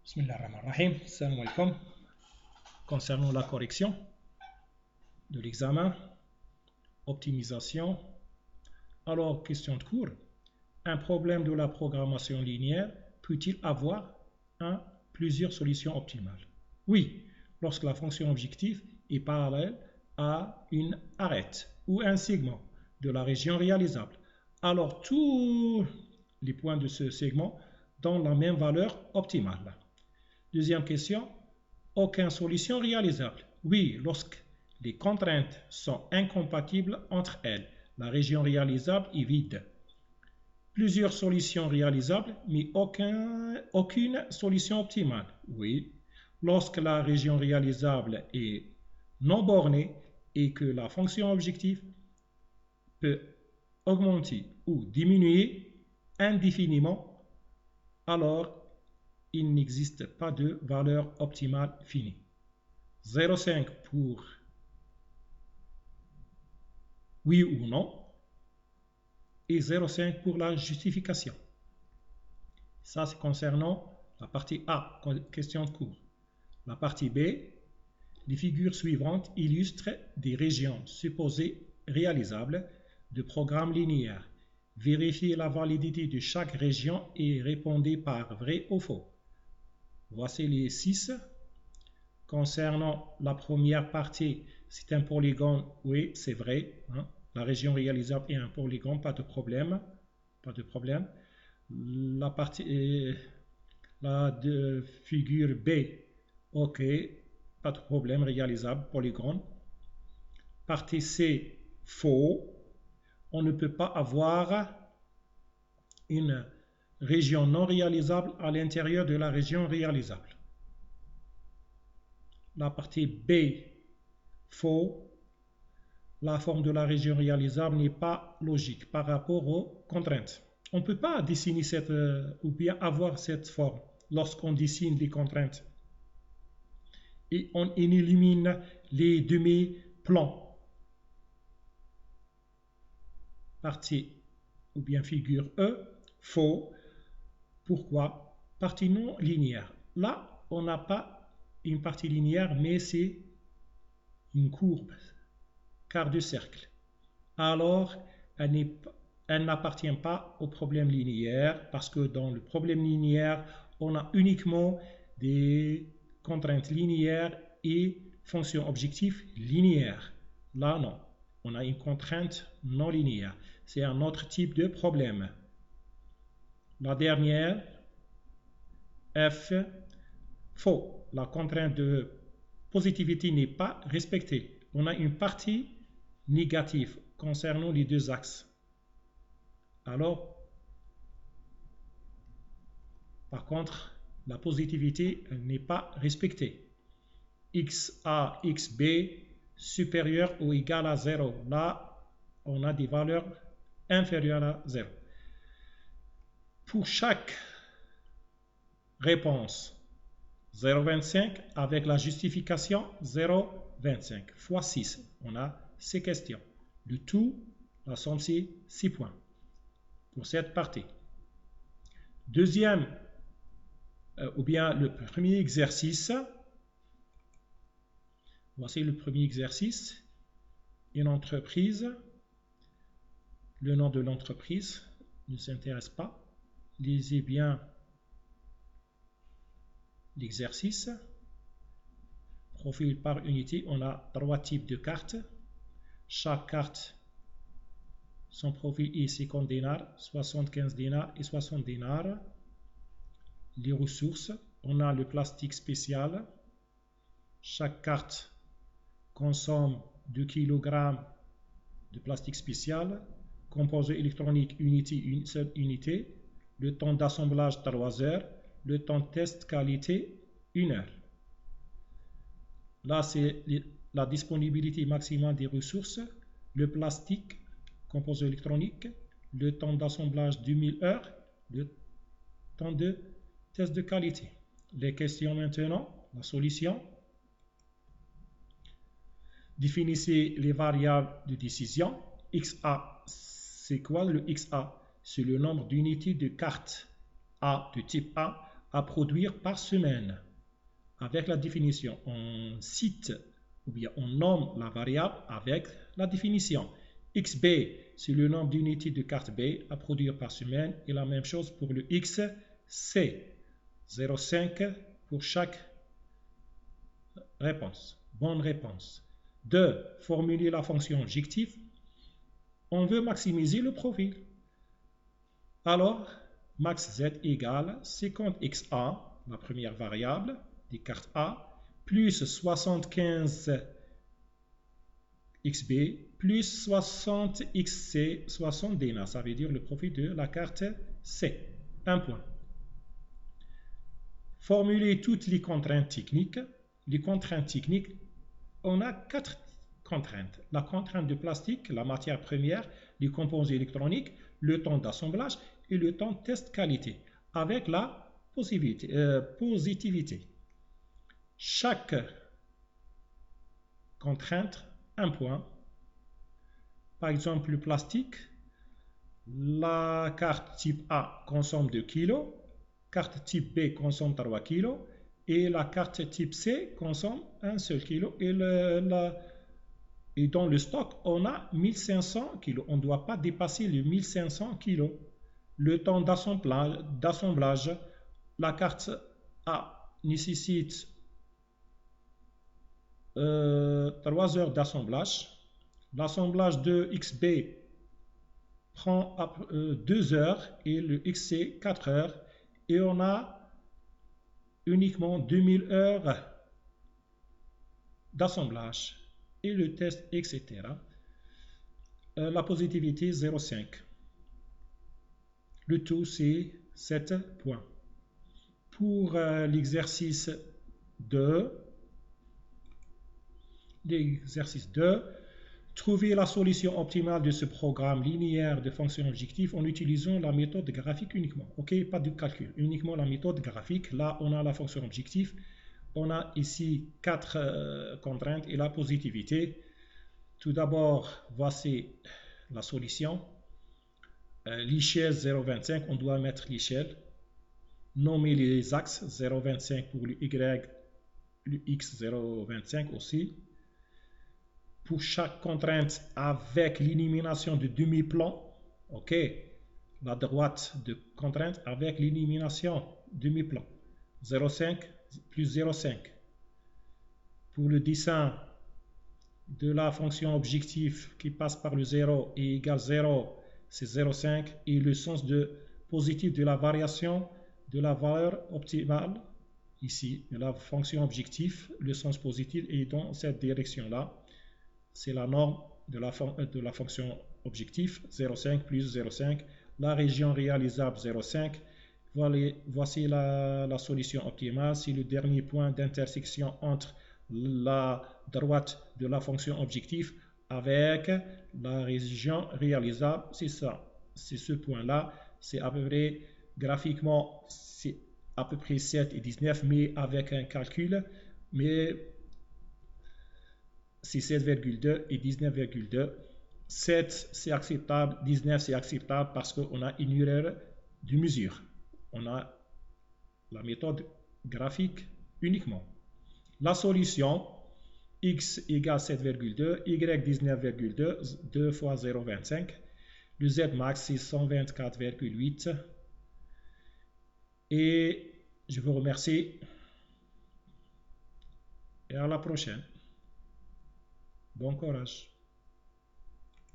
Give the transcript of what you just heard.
Bismillahirrahmanirrahim. Salam alaikum. Concernant la correction de l'examen, optimisation. Alors, question de cours. Un problème de la programmation linéaire peut-il avoir plusieurs solutions optimales? Oui, lorsque la fonction objectif est parallèle à une arête ou un segment de la région réalisable. Alors, tous les points de ce segment donnent la même valeur optimale. Deuxième question, aucune solution réalisable. Oui, lorsque les contraintes sont incompatibles entre elles, la région réalisable est vide. Plusieurs solutions réalisables, mais aucune solution optimale. Oui, lorsque la région réalisable est non bornée et que la fonction objective peut augmenter ou diminuer indéfiniment, alors il n'existe pas de valeur optimale finie. 0,5 pour oui ou non et 0,5 pour la justification. Ça, c'est concernant la partie A, question de cours. La partie B, les figures suivantes illustrent des régions supposées réalisables de programmes linéaires. Vérifiez la validité de chaque région et répondez par vrai ou faux. Voici les 6. Concernant la première partie, c'est un polygone, oui, c'est vrai. La région réalisable est un polygone, pas de problème. Pas de problème. La partie, de figure B, ok, pas de problème, réalisable, polygone. Partie C, faux. On ne peut pas avoir une région non réalisable à l'intérieur de la région réalisable. La partie B, faux. La forme de la région réalisable n'est pas logique par rapport aux contraintes. On ne peut pas dessiner cette, ou bien avoir cette forme lorsqu'on dessine les contraintes. Et on élimine les demi-plans. Partie ou bien figure E, faux. Pourquoi? Partie non linéaire. Là, on n'a pas une partie linéaire, mais c'est une courbe, quart de cercle. Alors, elle n'appartient pas au problème linéaire, parce que dans le problème linéaire, on a uniquement des contraintes linéaires et fonctions objectives linéaires. Là, non. On a une contrainte non linéaire. C'est un autre type de problème. La dernière, F, faux. La contrainte de positivité n'est pas respectée. On a une partie négative concernant les deux axes. Alors, par contre, la positivité n'est pas respectée. XA, XB supérieur ou égal à 0. Là, on a des valeurs inférieures à 0. Pour chaque réponse, 0,25 avec la justification 0,25 fois 6. On a ces questions. Le tout, la somme c'est 6 points pour cette partie. Deuxième, ou bien le premier exercice. Voici le premier exercice. Une entreprise. Le nom de l'entreprise ne s'intéresse pas. Lisez bien l'exercice. Profil par unité, on a 3 types de cartes. Chaque carte, son profil est 50 dinars, 75 dinars et 60 dinars. Les ressources, on a le plastique spécial. Chaque carte consomme 2 kg de plastique spécial. Composé électronique unité, une seule unité. Le temps d'assemblage 3 heures. Le temps de test qualité 1 heure. Là, c'est la disponibilité maximale des ressources, le plastique, composé électronique, le temps d'assemblage 2000 heures, le temps de test de qualité. Les questions maintenant, la solution. Définissez les variables de décision. XA, c'est quoi le XA? C'est le nombre d'unités de cartes A de type A à produire par semaine. Avec la définition, on cite ou bien on nomme la variable avec la définition. XB, c'est le nombre d'unités de carte B à produire par semaine et la même chose pour le XC. 0,5 pour chaque réponse. Bonne réponse. 2. Formuler la fonction objectif. On veut maximiser le profit. Alors, max Z égale 50XA, la première variable des cartes A, plus 75XB, plus 60XC, 60DNA. Ça veut dire le profit de la carte C. Un point. Formuler toutes les contraintes techniques. Les contraintes techniques, on a 4 contraintes. La contrainte de plastique, la matière première, les composés électroniques, le temps d'assemblage et le temps de test qualité, avec la positivité. Chaque contrainte, un point. Par exemple, le plastique, la carte type A consomme 2 kg, carte type B consomme 3 kg et la carte type C consomme 1 seul kg. Et dans le stock, on a 1500 kg. On ne doit pas dépasser les 1500 kg. Le temps d'assemblage, la carte A nécessite 3 heures d'assemblage. L'assemblage de XB prend 2 heures et le XC 4 heures. Et on a uniquement 2000 heures d'assemblage. Et le test, etc. La positivité 0,5. Le tout, c'est 7 points. Pour l'exercice 2, trouver la solution optimale de ce programme linéaire de fonctions objectives en utilisant la méthode graphique uniquement. Ok, pas de calcul, uniquement la méthode graphique. Là, on a la fonction objectif. On a ici 4 contraintes et la positivité. Tout d'abord, voici la solution. L'échelle 0,25, on doit mettre l'échelle. Nommer les axes 0,25 pour le Y, le X 0,25 aussi. Pour chaque contrainte avec l'élimination de demi-plan. Ok, la droite de contrainte avec l'élimination demi-plan. 0,5 plus 0,5. Pour le dessin de la fonction objectif qui passe par le 0 et égale 0, c'est 0,5. Et le sens positif de la variation de la valeur optimale, ici, de la fonction objectif, le sens positif est dans cette direction-là. C'est la norme de la fonction objectif, 0,5 plus 0,5. La région réalisable, 0,5. Voici la solution optimale. C'est le dernier point d'intersection entre la droite de la fonction objectif avec la région réalisable. C'est ça. C'est ce point-là. C'est à peu près, graphiquement, c'est à peu près 7 et 19, mais avec un calcul. Mais c'est 7,2 et 19,2. 7, c'est acceptable. 19, c'est acceptable parce qu'on a une erreur de mesure. On a la méthode graphique uniquement. La solution, x égale 7,2, y 19,2, 2 fois 0,25. Le z max, c'est 124,8. Et je vous remercie. Et à la prochaine. Bon courage.